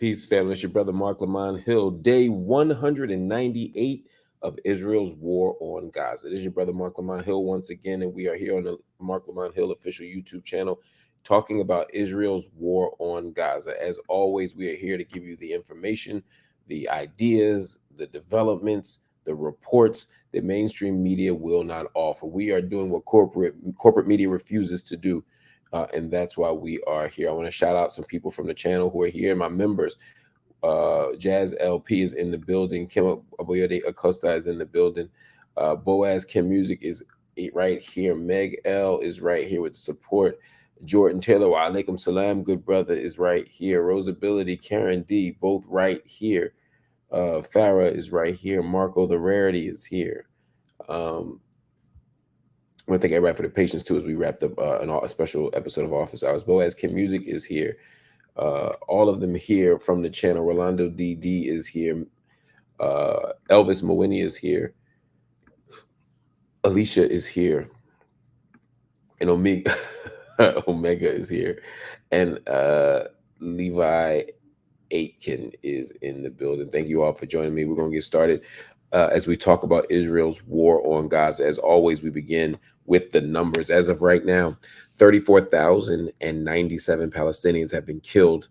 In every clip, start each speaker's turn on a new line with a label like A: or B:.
A: Peace, family. It's your brother Marc Lamont Hill. Day 198 of Israel's war on Gaza. This is your brother Marc Lamont Hill once again, and we are here on the Marc Lamont Hill official YouTube channel talking about Israel's war on Gaza. As always, we are here to give you the information, the ideas, the developments, the reports that mainstream media will not offer. We are doing what corporate media refuses to do. And that's why we are here. I want to shout out some people from the channel who are here, my members. Jazz LP is in the building. Kim Aboyede Acosta is in the building. Boaz Kim Music is right here. Meg L is right here with support. Jordan Taylor, wa alaikum salam, good brother, is right here. Rosability, Karen D, both right here. Farah is right here. Marco the Rarity is here. I want to thank everybody for the patience too as we wrapped up a special episode of Office Hours. Boaz Kim Music is here. All of them here from the channel. Rolando DD is here. Elvis Mawini is here. Alicia is here. And Omega, Omega is here. And Levi Aitken is in the building. Thank you all for joining me. We're going to get started as we talk about Israel's war on Gaza. As always, we begin with the numbers. As of right now, 34,097 Palestinians have been killed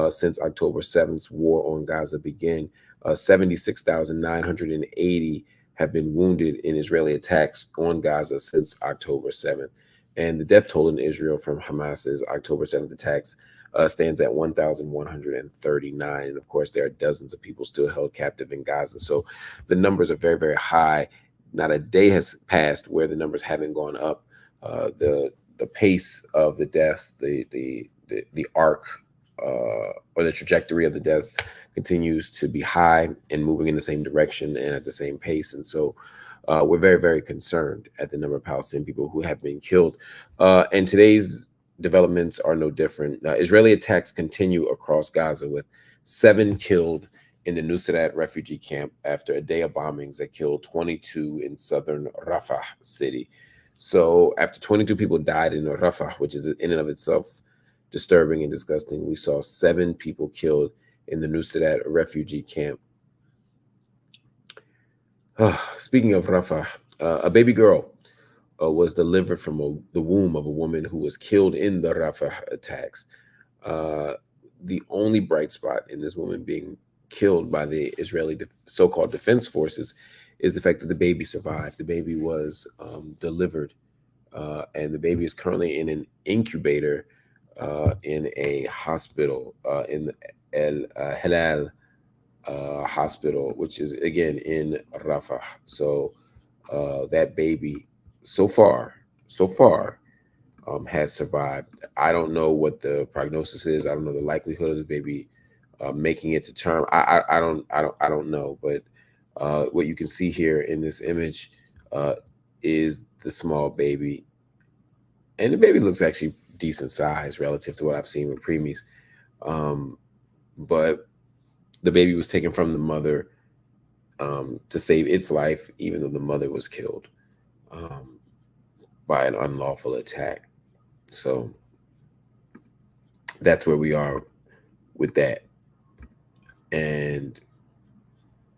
A: since October 7th's war on Gaza began. 76,980 have been wounded in Israeli attacks on Gaza since October 7th. And the death toll in Israel from Hamas's October 7th attacks stands at 1,139. And of course, there are dozens of people still held captive in Gaza. So the numbers are very, very high. Not a day has passed where the numbers haven't gone up. The pace of the deaths, the arc or the trajectory of the deaths continues to be high and moving in the same direction and at the same pace. And so we're very, very concerned at the number of Palestinian people who have been killed. And today's developments are no different. Israeli attacks continue across Gaza with 7 killed in the Nusrat refugee camp after a day of bombings that killed 22 in southern Rafah city. So after 22 people died in Rafah, which is in and of itself disturbing and disgusting, we saw 7 people killed in the Nusrat refugee camp. Speaking of Rafah, a baby girl was delivered from the womb of a woman who was killed in the Rafah attacks. The only bright spot in this woman being killed by the Israeli so-called defense forces is the fact that the baby survived. The baby was delivered, and the baby is currently in an incubator in a hospital, in the El Hilal hospital, which is again in Rafah. So that baby so far has survived. I don't know what the prognosis is. I don't know the likelihood of the baby making it to term. I don't know. But what you can see here in this image is the small baby, and the baby looks actually decent size relative to what I've seen with preemies. But the baby was taken from the mother to save its life, even though the mother was killed by an unlawful attack. So that's where we are with that. And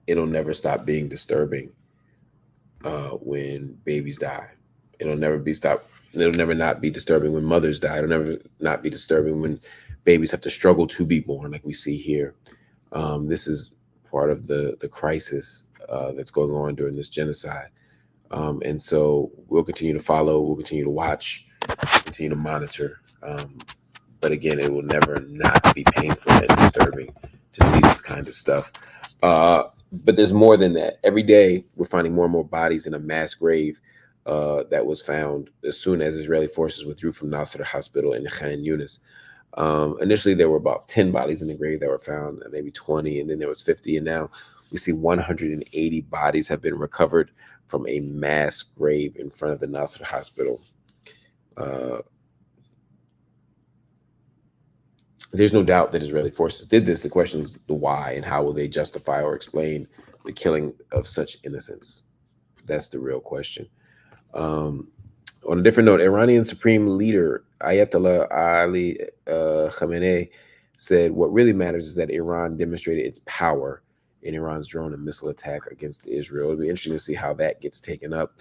A: it'll never stop being disturbing when babies die. It'll never not be disturbing when mothers die. It'll never not be disturbing when babies have to struggle to be born, like we see here. This is part of the crisis that's going on during this genocide. And so we'll continue to follow, we'll continue to watch, continue to monitor. But again, it will never not be painful and disturbing to see this kind of stuff. But there's more than that. Every day, we're finding more and more bodies in a mass grave that was found as soon as Israeli forces withdrew from Nasser Hospital in Khan Yunis. Initially, there were about 10 bodies in the grave that were found, maybe 20, and then there was 50. And now we see 180 bodies have been recovered from a mass grave in front of the Nasser Hospital. There's no doubt that Israeli forces did this. The question is the why, and how will they justify or explain the killing of such innocents? That's the real question. On a different note, Iranian Supreme Leader Ayatollah Ali Khamenei said what really matters is that Iran demonstrated its power in Iran's drone and missile attack against Israel. It'll be interesting to see how that gets taken up.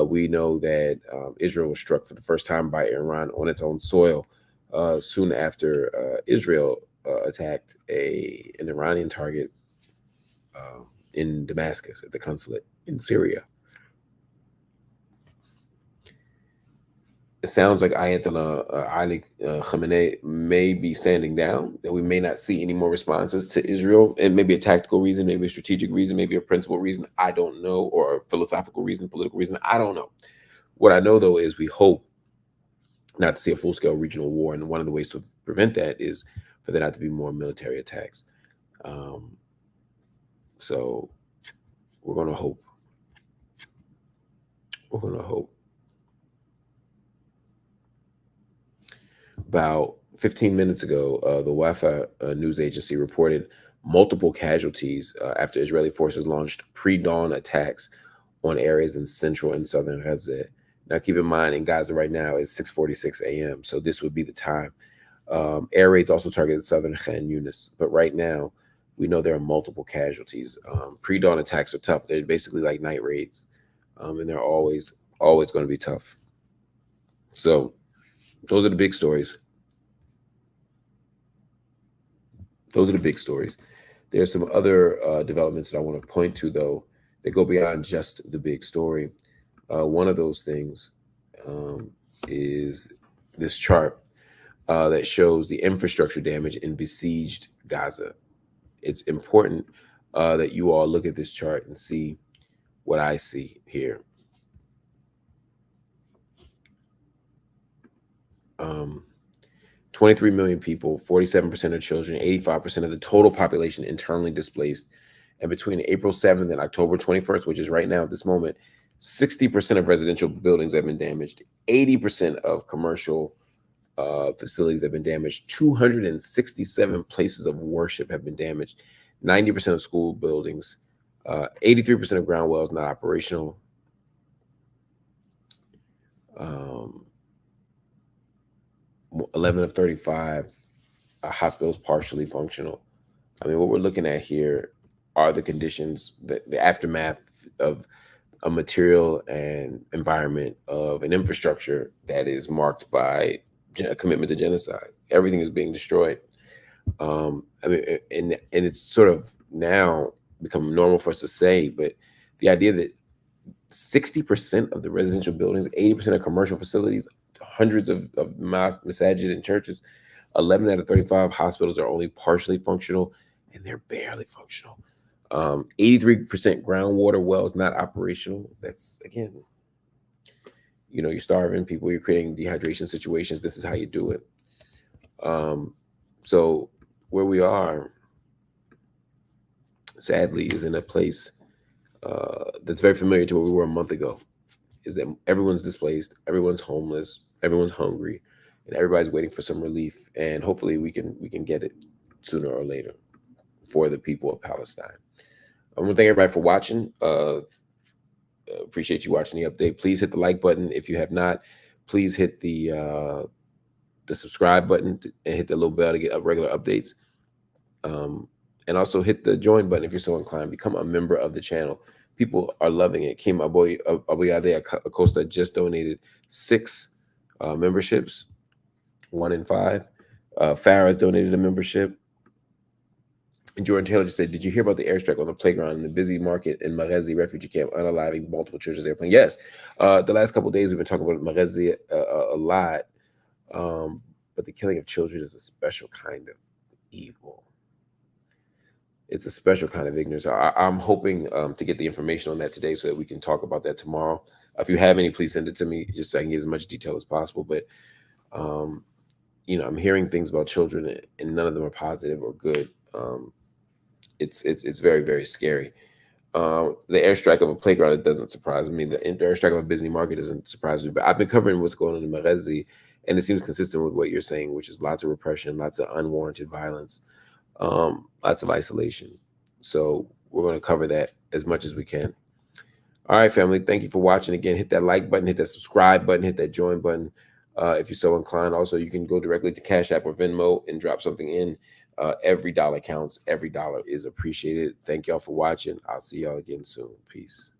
A: We know that Israel was struck for the first time by Iran on its own soil soon after Israel attacked an Iranian target in Damascus at the consulate in Syria. It sounds like Ayatollah Ali Khamenei may be standing down, that we may not see any more responses to Israel, and maybe a tactical reason, maybe a strategic reason, maybe a principal reason, I don't know, or a philosophical reason, political reason, I don't know. What I know, though, is we hope not to see a full-scale regional war, and one of the ways to prevent that is for there not to be more military attacks. So we're going to hope. We're going to hope. About 15 minutes ago, the Wafa news agency reported multiple casualties after Israeli forces launched pre-dawn attacks on areas in central and southern Gaza. Now, keep in mind, in Gaza right now, it's 6:46 a.m., so this would be the time. Air raids also targeted southern Khan Yunis, but right now, we know there are multiple casualties. Pre-dawn attacks are tough. They're basically like night raids, and they're always going to be tough. So those are the big stories. Those are the big stories. There's some other developments that I want to point to, though, that go beyond just the big story. One of those things is this chart that shows the infrastructure damage in besieged Gaza. It's important that you all look at this chart and see what I see here. 23 million people, 47% of children, 85% of the total population internally displaced. And between April 7th and October 21st, which is right now at this moment, 60% of residential buildings have been damaged. 80% of commercial facilities have been damaged. 267 places of worship have been damaged. 90% of school buildings, 83% of ground wells not operational. 11 of 35 hospitals partially functional. I mean, what we're looking at here are the conditions, the aftermath of a material and environment of an infrastructure that is marked by a commitment to genocide. Everything is being destroyed. I mean, and it's sort of now become normal for us to say, but the idea that 60% of the residential buildings, 80% of commercial facilities, hundreds of masajid and churches, 11 out of 35 hospitals are only partially functional, and they're barely functional. 83% groundwater wells not operational. That's, again, you're starving people, you're creating dehydration situations. This is how you do it. So where we are, sadly, is in a place that's very familiar to where we were a month ago, is that everyone's displaced, everyone's homeless, everyone's hungry, and everybody's waiting for some relief. And hopefully we can get it sooner or later for the people of Palestine. I want to thank everybody for watching. Appreciate you watching the update. Please hit the like button if you have not. Please hit the subscribe button and hit the little bell to get regular updates. And also hit the join button if you're so inclined. Become a member of the channel. People are loving it. Kim Abuyade Acosta just donated 6 memberships, 1 in 5. Farah's donated a membership. And Jordan Taylor just said, did you hear about the airstrike on the playground in the busy market in Marezi refugee camp, unaliving multiple children's airplane? Yes. The last couple of days we've been talking about Marezi a lot. But the killing of children is a special kind of evil. It's a special kind of ignorance. I'm hoping to get the information on that today so that we can talk about that tomorrow. If you have any, please send it to me just so I can get as much detail as possible. But, I'm hearing things about children and none of them are positive or good. It's very, very scary. The airstrike of a playground, it doesn't surprise me. The airstrike of a busy market doesn't surprise me. But I've been covering what's going on in Marezi, and it seems consistent with what you're saying, which is lots of repression, lots of unwarranted violence, lots of isolation. So we're going to cover that as much as we can. All right, family. Thank you for watching. Again, hit that like button, hit that subscribe button, hit that join button. If you're so inclined, also, you can go directly to Cash App or Venmo and drop something in. Every dollar counts. Every dollar is appreciated. Thank y'all for watching. I'll see y'all again soon. Peace.